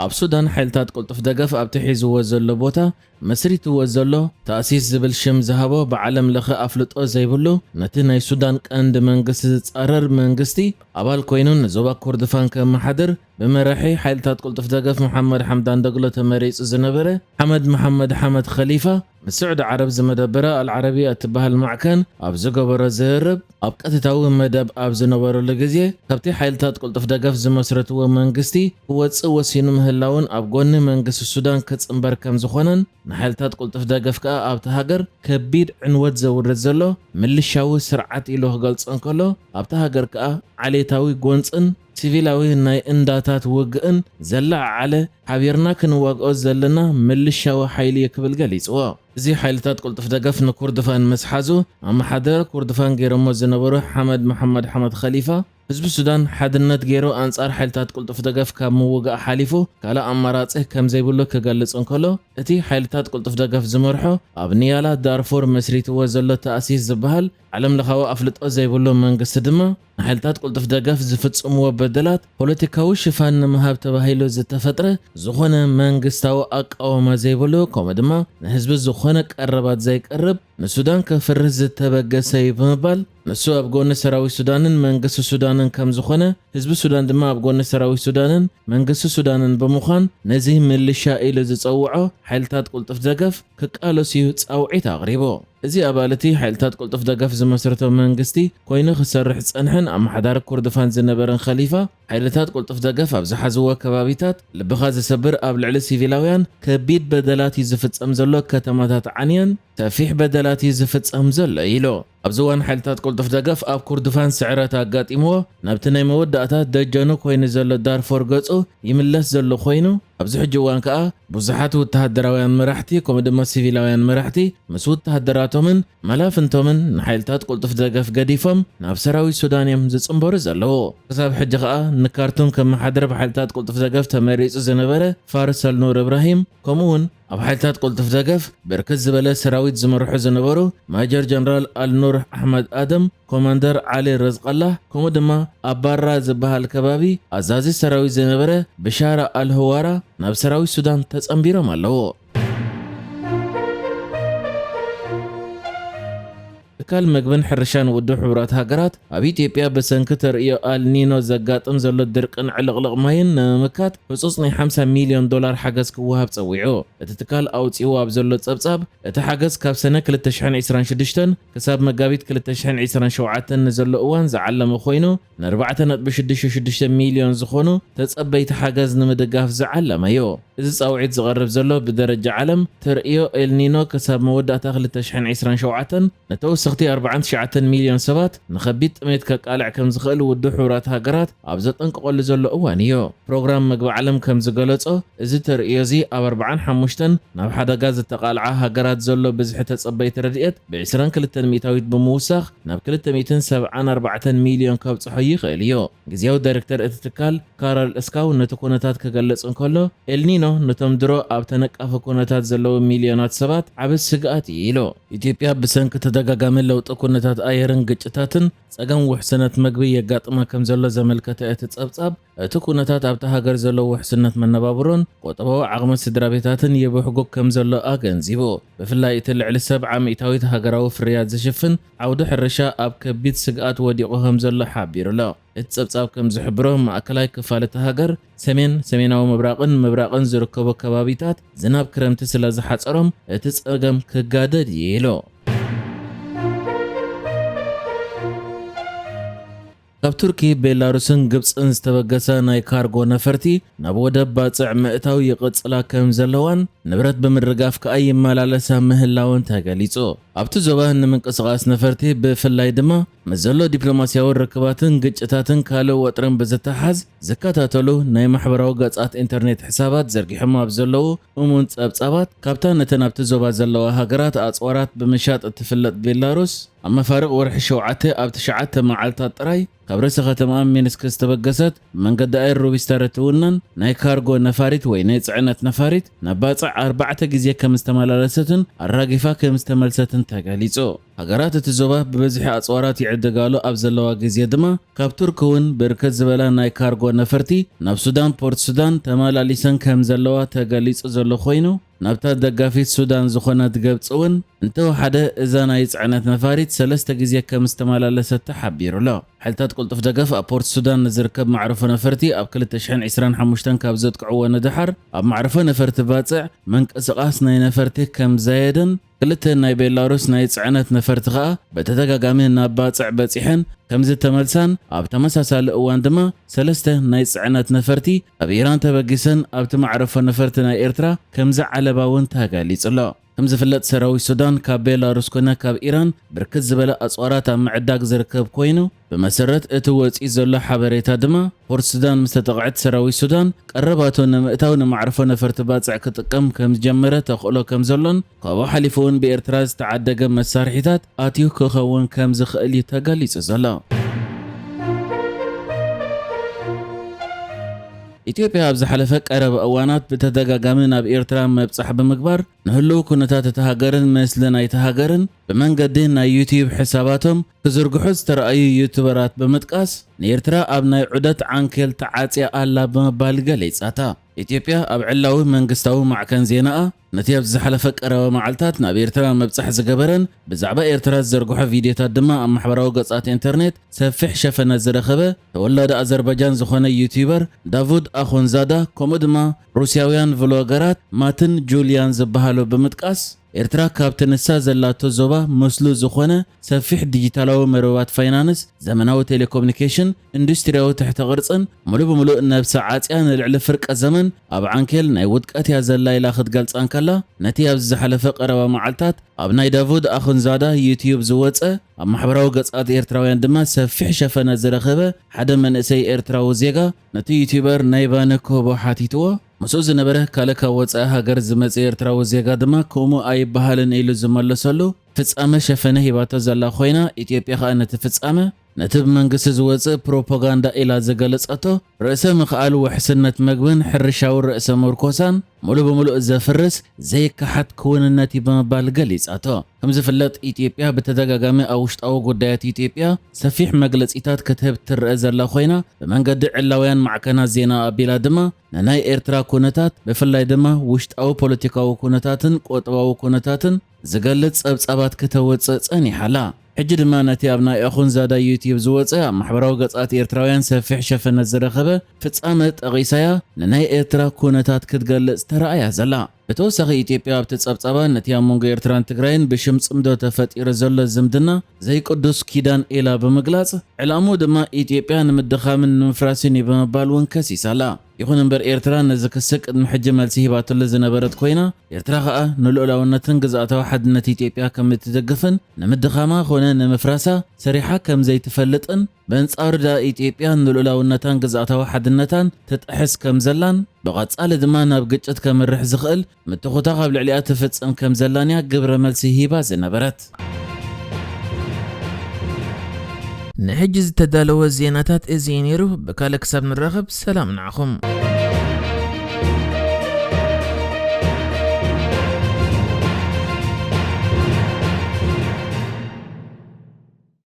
ኣብ ሱዳን ሓይልታት ቁልጡፍ ደገፍ ኣብ ትሒዝዎ ዘሎ ቦታ መስሪትዎ ዘሎ ተኣሲስ ዝብል ሽም ዝሃቦ ብዓለም ለኸ ኣፍልጦ ዘይብሉ ነቲ ናይ ሱዳን ቀንዲ መንግስቲ ዝጻረር መንግስቲ ኣባል ኮይኑ ንዞባ ኮርዶፋን ከመሓድር ብመራሒ ሓይልታት ቁልጡፍ ደገፍ መሐመድ ሐምዳን ደግሎ ተመሪጹ ዝነበረ ሐመድ መሐመድ ኸሊፋ مسعود عرب زمدبرة العربية تبها المعكن أبز جبر زهرب أبقت تاو مدب أبز نبر لجزية كبتي حيلتات قلت في دقف زمسرة ومنجستي هو سينم هلاون أبقون منجس السودان كتس أمبر كم زخونا نحيلتات قلت في دقف كا أبتهاجر كبير عنود زور رزلو من اللي شاو سرعات إله قلت أنكلو أبتهاجر كا علي تاوي جونسن سيفيلاوي ناي انداتات وقن زلع على حبيرنا كنواقع زلنا ملشا وحيلي يكبل قليس زي حيلتات قلت في دقف كردفان مسحازو أما حدر كردفان غير موزنبرو محمد حمد خليفة حزب السودان حدنت غيرو أنصار حيلتات قلت في دقف كموقع حليفو كالا أماراتيه كم زي بلو كقلص انكولو اتي حيلتات قلت في دقف زمرحو أبنيالا دارفور مسريت وزلو تأسيس زبهال علم لخوا أفلط زي بلو منقص دما حيلتات قلت في دقف زفتصم وبدلات بوليتيكاوي شفان مهاب تباهيلو زتفترة زخونة منقصتاو أقاوما زي بلو كومدما نحزب زخونة قربات زي قرب نسودان كفرز تبقى سيب مبال نسو أبقون سراوي سودانن منقص سودانن كم زخونة حزب السودان دما أبقون سراوي سودانن منقص سودانن بمخان نزيه من اللي زتصوعو حيلتات قلت في دقف كقالو سيو تصوعي تغريبو እዚ ኣባለቲ ሓይልታት ቁልጡፍ ደገፍ ዝመስረቶ መንግስቲ ኮይኑ ክሰርሕ ጸንሐን ኣብ ማሕዳር ኮርዶፋን ዝነበረን ኸሊፋ ሓይልታት ቁልጡፍ ደገፍ ኣብ ዝሓዝዎ ከባቢታት ልብኻ ዝሰብር ኣብ ልዕሊ ሲቪላውያን ከቢድ በደላት ዝፍጸም ዘሎ ከተማታት ዓንየን ሰፊሕ በደላት ዝፍጸም ዘሎ ኢሎ ኣብ ዝዋን ሓይልታት ቁልጡፍ ደገፍ ኣብ ኮርዶፋን ስዕረት ኣጋጢምዎ ናብቲ ናይ መወዳእታ ደጀኑ ኮይኑ ዘሎ ዳርፎር ገጹ ይምለስ ዘሎ ኮይኑ ኣብዚ ሕጂ እዋን ከዓ ብዙሓት ወተሃደራውያን መራሕቲ ከምኡ ድማ ሲቪላውያን መራሕቲ ምስ ወተሃደራቶምን መላፍንቶምን ንሓይልታት ቁልጡፍ ደገፍ ገዲፎም ናብ ሰራዊት ሱዳን እዮም ዝጽምበሩ ዘለዉ ክሳብ ሕጂ ከዓ ንካርቱም ከመሓድር ብሓይልታት ቁልጡፍ ደገፍ ተመሪጹ ዝነበረ ፋርስ አልኑር ኢብራሂም ከምኡውን ኣብ ሓይልታት ቁልጡፍ ደገፍ ብርክት ዝበለ ሰራዊት ዝመርሑ ዝነበሩ ማጀር ጀነራል አልኑር አሕመድ አደም ኮማንደር ዓሊ ረዝቀላህ ከምኡ ድማ ኣብ ባራ ዝበሃል ከባቢ ኣዛዚ ሰራዊት ዝነበረ ብሻራ አልህዋራ ናብ ሰራዊት ሱዳን ተጸምቢሮም ኣለዎ تكال مقبن حرشان ودو حبرات هاقرات اب إثيوبيا بسنك ترئيو النينو زقاطم زلو درقن علقلق ماين مكات خصوصني 50 مليون دولار حجز كوهاب تصويعو اتتكال اوصيو اب زلو تصبصاب اتحجز كاب سنه 2026 كساب مقابيت 2027 نزلو اوان زعلم خوينو 4.66 مليون زخونو تصبيت حجز نمدقاف زعلم ايو اذا صاوعيت زغرب زلو بدرجه عالم ترئيو النينو كساب موداتا 2027 نتوسختي 49 مليون سبات نخبيت ميت كقالع كم زخل ودو حورات هاجرات ابزت انقول زلو اوانيو بروجرام مقب عالم كم زغلصو ازي ترئيزي اب 45 ناب حدا غاز تقالعه هاجرات زلو بزح تصبيت رديت ب 22 ميتاويت بموسخ ناب 274 مليون كبصحو يخيليو غزياو دايركتور اتتكال كارل اسكاو نتكونتات كغلص انكلو النينو نتم درو اب تنقف كونتات زلو مليونات سبات عبس سقات يلو ኢትዮጵያ በሰንክ ተደጋጋሚ ለውጥ ኩነታት አየርን ግጭታትን ጸገም ውሕስነት መግቢ የጋጥማ ከም ዘሎ ዘመልከተ እትጸብጻብ እቲ ኩነታት ኣብታ ሃገር ዘሎ ውሕስነት መነባብሮን ቆጠባዊ ዓቕሚ ስድራቤታትን የብሕጎ ከም ዘሎ ኣገንዚቦ ብፍላይ እቲ ልዕሊ 70 ሚእታዊት ሃገራዊ ፍርያት ዝሽፍን ዓውዲ ሕርሻ ኣብ ከቢድ ስግኣት ወዲቑ ከም ዘሎ ሓቢሩሎ እትጸብጻብ ከም ዝሕብሮ ማእከላይ ክፋለተ ሃገር ሰሜናዊ ምብራቕን ዝርከቡ ከባቢታት ዝናብ ክረምቲ ስለ ዝሓጸሮም እቲ ጸገም ክጋደድ ይሎ ካብ ቱርኪ ቤላሩስን ግብፅን ዝተበገሰ ናይ ካርጎ ነፈርቲ ናብ ወደብ ባጽዕ ምእታው ይቕጽላ ከም ዘለዋን ንብረት ብምድርጋፍ ከኣ ይመላለሳ ምህላውን ተገሊጹ ኣብቲ ዞባ ንምንቅስቓስ ነፈርቲ ብፍላይ ድማ መዘሎ ዲፕሎማስያዊ ርክባትን ግጭታትን ካልእ ወጥረን ብዝተሓዝ ዝከታተሉ ናይ ማሕበራዊ ገጻት ኢንተርኔት ሕሳባት ዘርጊሖም ኣብ ዘለዉ እሙን ጸብጻባት ካብታ ነተን ኣብቲ ዞባ ዘለዋ ሃገራት ኣጽዋራት ብምሻጥ እትፍለጥ ቤላሩስ ኣብ መፋርቕ ወርሒ 7 ኣብ 9 መዓልታት ጥራይ ካብ ርእሰ ከተማ ሚንስክ ዝተበገሰት መንገዲ ኣይሩብ ዝተረትውናን ናይ ካርጎ ነፋሪት ወይ ናይ ጽዕነት ነፋሪት ናብ ባጽዕ 4 ግዜ ከም ዝተመላለሰትን ኣራጊፋ ከም ዝተመልሰትን ተገሊጹ ሃገራት እቲ ዞባ ብበዝሒ ኣጽዋራት ይዕደጋሉ ኣብ ዘለዋ ግዜ ድማ ካብ ቱርክ እውን ብርከት ዝበላ ናይ ካርጎ ነፈርቲ ናብ ሱዳን ፖርት ሱዳን ተመላሊሰን ከም ዘለዋ ተገሊጹ ዘሎ ኮይኑ ናብታ ደጋፊት ሱዳን ዝኾነት ግብጽ እውን እንተወሓደ እዛ ናይ ጽዕነት ነፋሪት 3 ግዜ ከም ዝተመላለሰት ተሓቢሩሎ። ሓይልታት ቁልጡፍ ደገፍ ኣብ ፖርት ሱዳን ዝርከብ ማዕረፎ ነፈርቲ ኣብ 2025 ካብ ዘጥቅዕዎ ንድሓር ኣብ ማዕረፎ ነፈርቲ ባጽዕ መንቀስቓስ ናይ ነፈርቲ ከም ዘየደን ክልተ ናይ ቤላሩስ ናይ ጽዕነት ነፈርቲ ኸኣ በተደጋጋሚ ናብ ባጽዕ በጺሐን ከም ዝተመልሳን ኣብ ተመሳሳሊ እዋን ድማ 3 ናይ ጽዕነት ነፈርቲ ኣብ ኢራን ተበጊሰን ኣብቲ ማዕረፎ ነፈርቲ ናይ ኤርትራ ከም ዝዓለባ እውን ተገሊጹሎ። ከም ዝፍለጥ ሰራዊት ሱዳን ካብ ቤላሩስ ኮነ ካብ ኢራን ብርክት ዝበለ ኣጽዋራት ኣብ ምዕዳግ ዝርከብ ኮይኑ ብመሰረት እቲ ወፂ ዘሎ ሓበሬታ ድማ ፖርት ሱዳን ምስ ተጠቕዐት ሰራዊት ሱዳን ቀረባቶ ንምእታው ንማዕረፎ ነፈርቲ ባጽዕ ክጥቀም ከም ዝጀመረ ተኽእሎ ከም ዘሎን ካብኡ ሓሊፉ እውን ብኤርትራ ዝተዓደገ መሳርሒታት ኣትዩ ክኸውን ከም ዝኽእል ተገሊጹ ዘሎ። ኢትዮጵያ ኣብ ዝሓለፈ ቀረብ እዋናት ብተደጋጋሚ ናብ ኤርትራ መብጻሕ ብምግባር ንህልው ኩነታት እታ ሃገርን ምስሊ ናይቲ ሃገርን ብመንገዲ ናይ ዩቲዩብ ሕሳባቶም ክዝርግሑ ዝተረኣዩ ዩቱበራት ብምጥቃስ ንኤርትራ ኣብ ናይ ዑደት ዓንኬል ተዓጽያ ኣላ ብምባል ገሊጻታ። ኢትዮጵያ ኣብ ዕላዊ መንግስታዊ ማዕከን ዜናኣ ነቲ ኣብ ዝሓለፈ ቀረባ መዓልታት ናብ ኤርትራ መብጻሕ ዝገበረን ብዛዕባ ኤርትራ ዝዘርግሖ ቪድዮታት ድማ ኣብ ማሕበራዊ ገጻት ኢንተርኔት ሰፊሕ ሸፈነት ዝረኸበ ተወላዲ ኣዘርባይጃን ዝኾነ ዩቲዩበር ዳቪድ ኣኹንዛዳ ከምኡ ድማ ሩስያውያን ቭሎገራት ማትን ጁልያን ዝበሃሉ ብምጥቃስ ኤርትራ ካብቲ ንሳ ዘላቶ ዞባ መስሉ ዝኾነ ሰፊሕ ዲጂታላዊ መረባት ፋይናንስ ዘመናዊ ቴሌኮሙኒኬሽን ኢንዱስትሪያዊ ትሕተ ቅርጽን ሙሉእ ብምሉእ ነብሲ ዓጽያ ንልዕሊ ፍርቀ ዘመን ኣብ ዓንኬል ናይ ውድቀት እያ ዘላ ኢላ ክትገልጻን ከላ ነቲ ኣብ ዝሓለፈ ቀረባ መዓልታት ኣብ ናይ ዳቪድ ኣኹንዛዳ ዩቲዩብ ዝወፀ ኣብ ማሕበራዊ ገጻት ኤርትራውያን ድማ ሰፊሕ ሸፈነት ዝረኸበ ሓደ መንእሰይ ኤርትራዊ ዜጋ ነቲ ዩቲዩበር ናይ ባነ ኮቦ ሓቲትዎ مسؤ زنبره كالك وصا هاجر زمص ኤርትራዊ ዜጋ ድማ ከምኡ ኣይባሃልን ኢሉ ዝመለሰሉ ፍጻመ ሸፈነ ሂባቶ ዘላ ኮይና ኢትዮጵያ ኸ ነቲ ፍጻመ ነቲ መንግስቲ ዝወጽእ ፕሮፓጋንዳ ኢላ ዘገለጸቶ ርእሰ ምኽኣል ውሕስነት መግብን ሕርሻዊ ርእሰ መርኮሳን ሙሉ በሙሉ ዘፍርስ ዘይከሓት ክውንነት ይበመባል ገሊጻቶ ከም ዝፍለጥ ኢትዮጵያ በተደጋጋሚ ኣውሽጣዊ ጉዳያት ኢትዮጵያ ሰፊሕ መግለጺታት ክትህብ ትርአ ዘላ ኮይና በመንገዲ ዕላውያን ማዕከናት ዜና ኣቢላ ድማ ናይ ኤርትራ ኩነታት ብፍላይ ድማ ውሽጣዊ ፖለቲካዊ ኩነታትን ቆጥባዊ ኩነታትን ዝገልጽ ጸብጻባት ከተወጽእ ጸኒሓላ ሕጂ ድማ ነቲ ኣብ ናይ ኣኹንዛዳ ዩቲዩብ ዝወጽእ ማሕበራዊ ገጻት ኤርትራውያን ሰፊሕ ሸፈነት ዝረኸበ ፍጻመ ጠቒሳያ ንናይ ኤርትራ ኩነታት ክትገልጽ ተረኣያ ዘላ በተወሳኺ ኢትዮጵያ ኣብቲ ጸብጻባ ነቲ ኣብ መንጎ ኤርትራን ትግራይን ብሽም ጽምዶ ተፈጢሩ ዘሎ ዝምድና ዘይቅዱስ ኪዳን ኢላ ብምግላጽ ዕላሙ ድማ ኢትዮጵያ ንምድኻምን ንምፍራስን ብምባል እውን ከሲሳላ ይኹን እምበር ኤርትራ ነዚ ክስ ቅድሚ ሕጂ መልሲ ሂባትሉ ዝነበረት ኮይና ኤርትራ ኸኣ ንልኡላውነትን ግዝኣታዊ ሓድነት ኢትዮጵያ ከም እትደግፍን ንምድኻማ ኾነ ንምፍራሳ ሰሪሓ ከም ዘይትፈልጥን በንጻር ዳ ኢትዮጵያ ንልኡላውነታን ግዝኣታዊ ሓድነታን ትጥሕስ ከም ዘላን ብቐጻሊ ድማ ናብ ግጭት ከምርሕ ዝኽእል ምትኾታ ካብ ልዕሊኣ ትፍጽም ከም ዘላንያ ግብረ መልሲ ሂባ ዝነበረት نحجز تدالو الزيناتات ازينيرو بكالك ساب نرغب سلام نعخم